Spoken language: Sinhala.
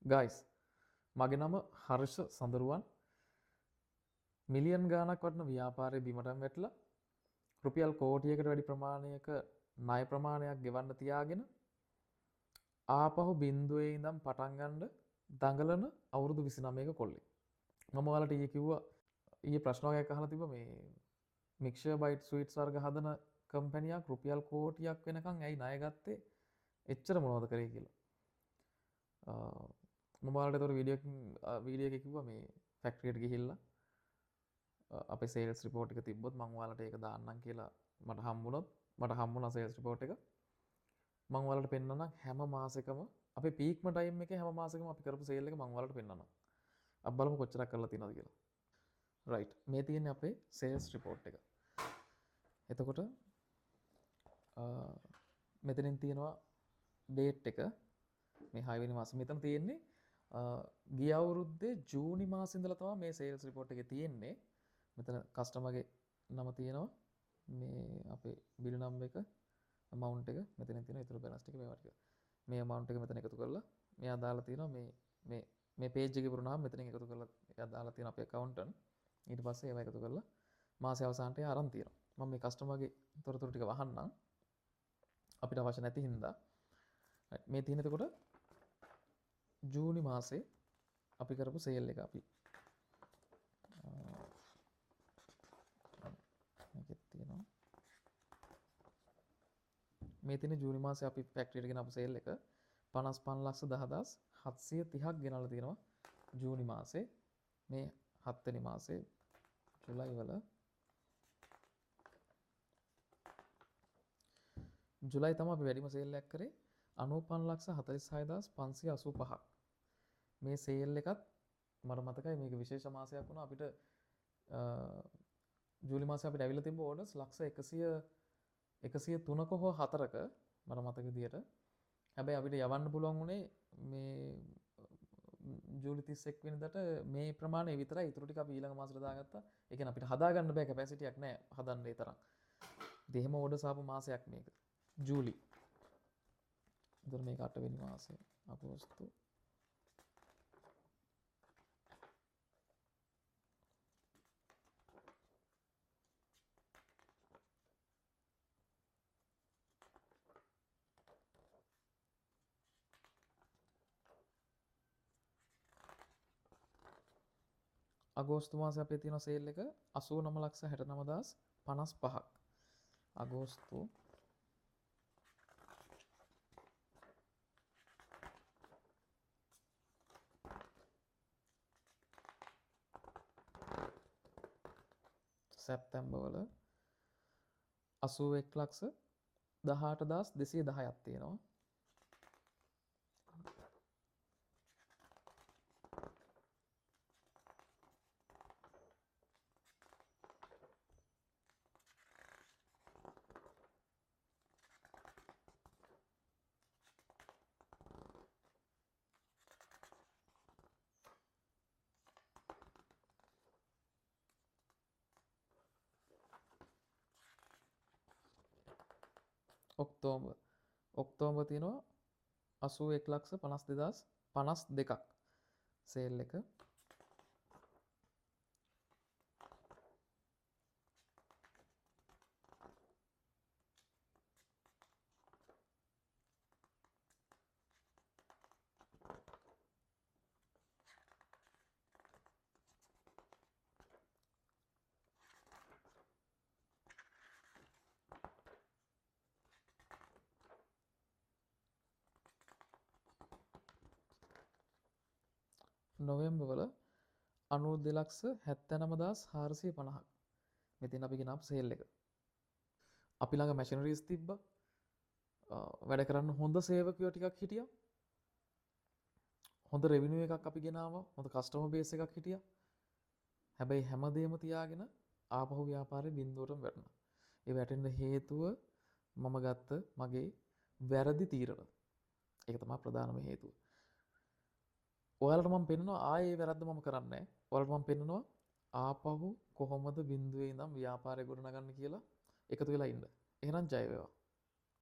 ගයිස් මගේ නම හර්ෂ සඳරුවන් මිලියන් ගානක් වටන ව්‍යාපාරය බිමටම වැටලා රුපියල් කෝටියකට වැඩි ප්‍රමාණයක ණය ප්‍රමාණයක් ගෙවන්න තියාගෙන ආපහු බින්දුවේ ඉඳන් පටන් ගන්න දඟලන අවුරුදු 29ක කොල්ලෙක්. මම ඔයාලට ඊයේ කිව්වා ඊයේ ප්‍රශ්න වගේක් අහලා තිබ්බා මේ මික්ෂර් බයිට් ස්වීට්ස් වර්ග හදන කම්පැනියක් රුපියල් කෝටියක් වෙනකන් ඇයි ණය ගත්තේ? එච්චර මොනවද කරේ කියලා. මම ඔයාලට ඒතර වීඩියෝ එකේ කිව්වා මේ ෆැක්ටරියට ගිහිල්ලා අපේ සේල්ස් රිපෝට් එක තිබ්බොත් මම ඔයාලට ඒක දාන්නම් කියලා මට හම්බුණා සේල්ස් රිපෝට් එක. මම ඔයාලට පෙන්නන්නම් හැම මාසෙකම අපේ පීක්ම ටයිම් එකේ හැම මාසෙකම අපි කරපු සේල් එක මම ඔයාලට පෙන්නන්නම්. අපි බලමු කොච්චරක් කරලා තියෙනවද කියලා. රයිට් මේ තියෙන්නේ අපේ සේල්ස් රිපෝට් එක. එතකොට මෙතනින් තියෙනවා ඩේට් එක මේ 6 වෙනි මාසෙ මෙතන තියෙන්නේ ගිය අවුරුද්දේ ජූනි මාසෙ ඉඳලා තමයි මේ සේල්ස් රිපෝට් එකේ තියෙන්නේ. මෙතන කස්ටමර්ගේ නම තියෙනවා මේ අපේ බිල් නම්බර් එක amount එක මෙතන තියෙනවා ඊටු බැලන්ස් ටික මේවා ටික මේ amount එක මෙතන එකතු කරලා මෙයා දාලා තියෙනවා මේ page එකේ පුරුණාම මෙතනින් එකතු කරලා එයා දාලා තියෙන අපේ accountant ඊට පස්සේ ඒවා එකතු කරලා මාසය අවසානට එයා අරන් තියෙනවා. මම මේ කස්ටමර්ගේ තොරතුරු ටික වහන්නම් අපිට අවශ්‍ය නැති හින්දා මේ තියෙන එතකොට ජූනි මාසේ අපි කරපු සේල් එක අපි මේකෙත් තියෙනවා මේ තියෙන ජූනි මාසේ අපි ෆැක්ටරියට ගෙනාපු සේල් එක 55,10,730ක් ගෙනල්ලා තියෙනවා ජූනි මාසේ මේ 7 වෙනි මාසේ ජුලයි වල ජුලයි තමයි අපි වැඩිම සේල් එකක් කරේ 95,46,585ක් මේ සේල් එකත් මට මතකයි මේක විශේෂ මාසයක් වුණා අපිට ජූලි මාසේ අපිට ඇවිල්ලා තිබ්බ ඕඩර්ස් ලක්ෂ 103ක හෝ 4ක මට මතක විදියට හැබැයි අපිට යවන්න පුළුවන් උනේ මේ ජූලි 31 වෙනිදාට මේ ප්‍රමාණය විතරයි ඊටු ටික අපි ඊළඟ මාසෙට දාගත්තා ඒ කියන්නේ අපිට හදාගන්න බෑ කැපැසිටි එකක් නැහැ හදන්න ඒ තරම් ඉතින් එහෙම ඕඩර්ස් ආපු මාසයක් මේක ජූලි ඉතින් මේක 8 වෙනි මාසය අගෝස්තු අගෝස්තු මාසේ අපේ තියෙන සේල් එක 89,69,055ක් අගෝස්තු සැප්තැම්බර් වල 81,18,210ක් තියෙනවා ඔක්තෝබර් තියෙනවා 81,52,052ක් සේල් එක නොවැම්බර් වල 92,79,450ක් මෙතන අපි ගෙනාපු සේල් එක. අපි ළඟ මැෂිනරිස් තිබ්බා. වැඩ කරන්න හොඳ සේවකයෝ ටිකක් හිටියා. හොඳ රෙවිනියු එකක් අපි ගෙනාවා. හොඳ කස්ටමර් බේස් එකක් හිටියා. හැබැයි හැමදේම තියාගෙන ආපහු ව්‍යාපාරේ බිඳුවටම වැටුණා. ඒ වැටෙන්න හේතුව මම ගත්ත මගේ වැරදි තීරණ. ඒක තමයි ප්‍රධානම හේතුව. ඔයාලට මම පෙන්නනවා ආයේ වැරද්ද මම කරන්නේ නැහැ. ඔයාලට මම පෙන්නනවා ආපහු කොහොමද බිඳුවේ ඉඳන් ව්‍යාපාරය ගොඩනගන්න කියලා එකතු වෙලා ඉන්න. එහෙනම් ජය වේවා.